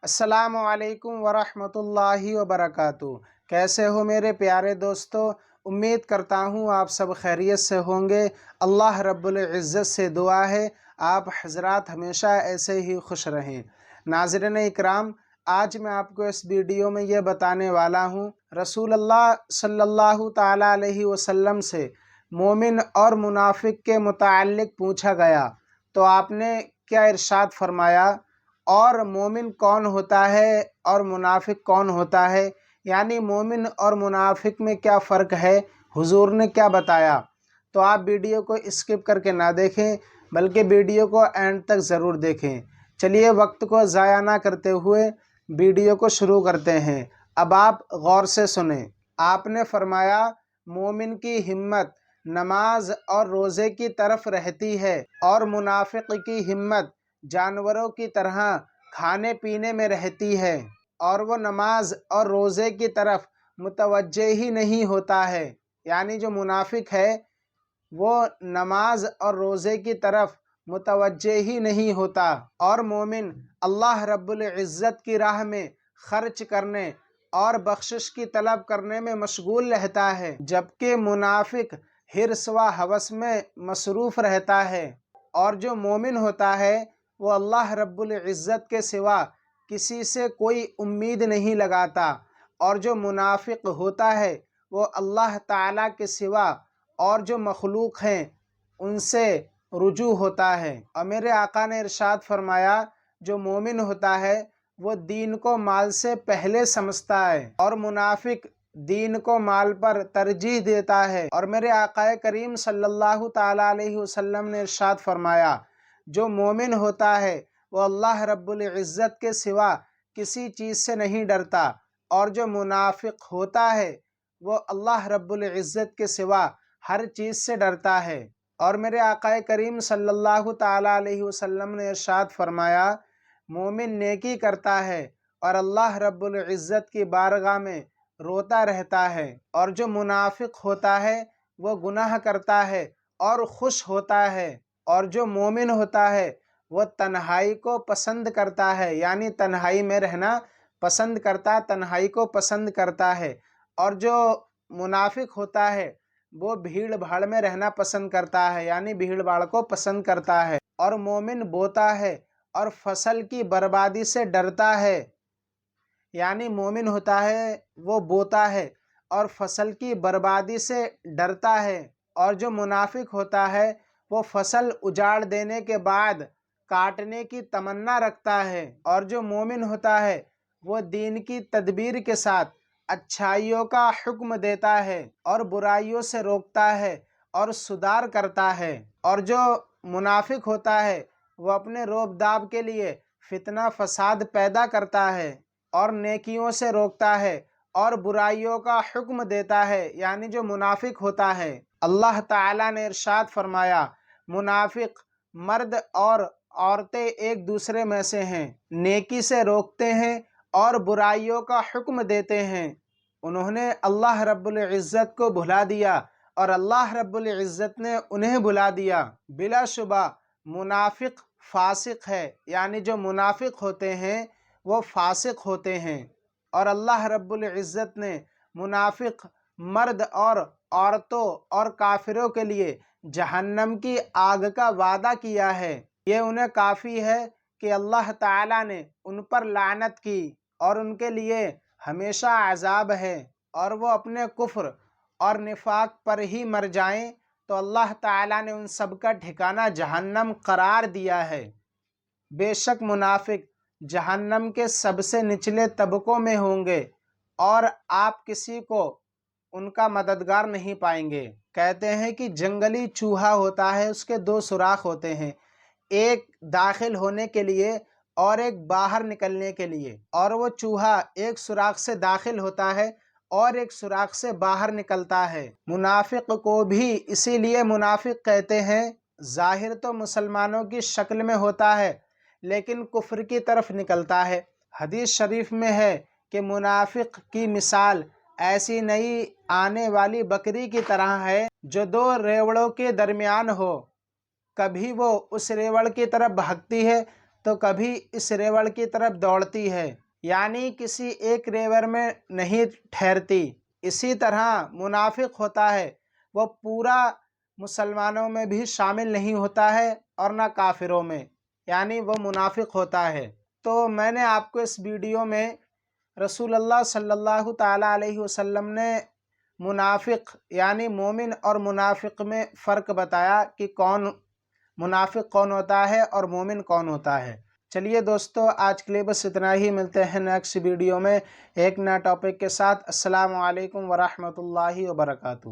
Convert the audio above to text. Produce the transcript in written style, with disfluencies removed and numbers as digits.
السلام علیکم ورحمۃ اللہ وبرکاتہ۔ کیسے ہو میرے پیارے دوستو؟ امید کرتا ہوں آپ سب خیریت سے ہوں گے۔ اللہ رب العزت سے دعا ہے آپ حضرات ہمیشہ ایسے ہی خوش رہیں۔ ناظرین اکرام، آج میں آپ کو اس ویڈیو میں یہ بتانے والا ہوں، رسول اللہ صلی اللہ تعالیٰ علیہ وسلم سے مومن اور منافق کے متعلق پوچھا گیا تو آپ نے کیا ارشاد فرمایا، اور مومن کون ہوتا ہے اور منافق کون ہوتا ہے، یعنی مومن اور منافق میں کیا فرق ہے، حضور نے کیا بتایا۔ تو آپ ویڈیو کو اسکپ کر کے نہ دیکھیں بلکہ ویڈیو کو اینڈ تک ضرور دیکھیں۔ چلیے وقت کو ضائع نہ کرتے ہوئے ویڈیو کو شروع کرتے ہیں۔ اب آپ غور سے سنیں۔ آپ نے فرمایا مومن کی ہمت نماز اور روزے کی طرف رہتی ہے اور منافق کی ہمت جانوروں کی طرح کھانے پینے میں رہتی ہے، اور وہ نماز اور روزے کی طرف متوجہ ہی نہیں ہوتا ہے۔ یعنی جو منافق ہے وہ نماز اور روزے کی طرف متوجہ ہی نہیں ہوتا، اور مومن اللہ رب العزت کی راہ میں خرچ کرنے اور بخشش کی طلب کرنے میں مشغول رہتا ہے، جبکہ منافق حرص و ہوس میں مصروف رہتا ہے۔ اور جو مومن ہوتا ہے وہ اللہ رب العزت کے سوا کسی سے کوئی امید نہیں لگاتا، اور جو منافق ہوتا ہے وہ اللہ تعالیٰ کے سوا اور جو مخلوق ہیں ان سے رجوع ہوتا ہے۔ اور میرے آقا نے ارشاد فرمایا جو مومن ہوتا ہے وہ دین کو مال سے پہلے سمجھتا ہے، اور منافق دین کو مال پر ترجیح دیتا ہے۔ اور میرے آقا کریم صلی اللہ تعالیٰ علیہ وسلم نے ارشاد فرمایا جو مومن ہوتا ہے وہ اللہ رب العزت کے سوا کسی چیز سے نہیں ڈرتا، اور جو منافق ہوتا ہے وہ اللہ رب العزت کے سوا ہر چیز سے ڈرتا ہے۔ اور میرے آقا کریم صلی اللہ تعالیٰ علیہ وسلم نے ارشاد فرمایا مومن نیکی کرتا ہے اور اللہ رب العزت کی بارگاہ میں روتا رہتا ہے، اور جو منافق ہوتا ہے وہ گناہ کرتا ہے اور خوش ہوتا ہے، اور جو مومن ہوتا ہے وہ تنہائی کو پسند کرتا ہے، یعنی تنہائی میں رہنا پسند کرتا، تنہائی کو پسند کرتا ہے، اور جو منافق ہوتا ہے وہ بھیڑ بھاڑ میں رہنا پسند کرتا ہے، یعنی بھیڑ بھاڑ کو پسند کرتا ہے۔ اور مومن بوتا ہے اور فصل کی بربادی سے ڈرتا ہے، یعنی مومن ہوتا ہے وہ بوتا ہے اور فصل کی بربادی سے ڈرتا ہے، اور جو منافق ہوتا ہے وہ فصل اجاڑ دینے کے بعد کاٹنے کی تمنا رکھتا ہے، اور جو مومن ہوتا ہے وہ دین کی تدبیر کے ساتھ اچھائیوں کا حکم دیتا ہے اور برائیوں سے روکتا ہے اور سدھار کرتا ہے۔ اور جو منافق ہوتا ہے وہ اپنے روب داب کے لیے فتنہ فساد پیدا کرتا ہے اور نیکیوں سے روکتا ہے اور برائیوں کا حکم دیتا ہے، یعنی جو منافق ہوتا ہے۔ اللہ تعالیٰ نے ارشاد فرمایا منافق مرد اور عورتیں ایک دوسرے میں سے ہیں، نیکی سے روکتے ہیں اور برائیوں کا حکم دیتے ہیں۔ انہوں نے اللہ رب العزت کو بھلا دیا اور اللہ رب العزت نے انہیں بھلا دیا۔ بلا شبہ منافق فاسق ہے، یعنی جو منافق ہوتے ہیں وہ فاسق ہوتے ہیں، اور اللہ رب العزت نے منافق مرد اور عورتوں اور کافروں کے لیے جہنم کی آگ کا وعدہ کیا ہے۔ یہ انہیں کافی ہے کہ اللہ تعالیٰ نے ان پر لعنت کی اور ان کے لیے ہمیشہ عذاب ہے، اور وہ اپنے کفر اور نفاق پر ہی مر جائیں تو اللہ تعالیٰ نے ان سب کا ٹھکانہ جہنم قرار دیا ہے۔ بے شک منافق جہنم کے سب سے نچلے طبقوں میں ہوں گے اور آپ کسی کو ان کا مددگار نہیں پائیں گے۔ کہتے ہیں کہ جنگلی چوہا ہوتا ہے، اس کے دو سوراخ ہوتے ہیں، ایک داخل ہونے کے لیے اور ایک باہر نکلنے کے لیے، اور وہ چوہا ایک سوراخ سے داخل ہوتا ہے اور ایک سوراخ سے باہر نکلتا ہے۔ منافق کو بھی اسی لیے منافق کہتے ہیں، ظاہر تو مسلمانوں کی شکل میں ہوتا ہے لیکن کفر کی طرف نکلتا ہے۔ حدیث شریف میں ہے کہ منافق کی مثال ایسی نئی آنے والی بکری کی طرح ہے جو دو ریوڑوں کے درمیان ہو، کبھی وہ اس ریوڑ کی طرف بھاگتی ہے تو کبھی اس ریوڑ کی طرف دوڑتی ہے، یعنی کسی ایک ریوڑ میں نہیں ٹھہرتی۔ اسی طرح منافق ہوتا ہے، وہ پورا مسلمانوں میں بھی شامل نہیں ہوتا ہے اور نہ کافروں میں، یعنی وہ منافق ہوتا ہے۔ تو میں نے آپ کو اس ویڈیو میں رسول اللہ صلی اللہ تعالیٰ علیہ وسلم نے منافق یعنی مومن اور منافق میں فرق بتایا کہ منافق کون ہوتا ہے اور مومن کون ہوتا ہے۔ چلیے دوستو، آج کے لیے بس اتنا ہی، ملتے ہیں نیکسٹ ویڈیو میں ایک نیا ٹاپک کے ساتھ۔ السلام علیکم ورحمۃ اللہ وبرکاتہ۔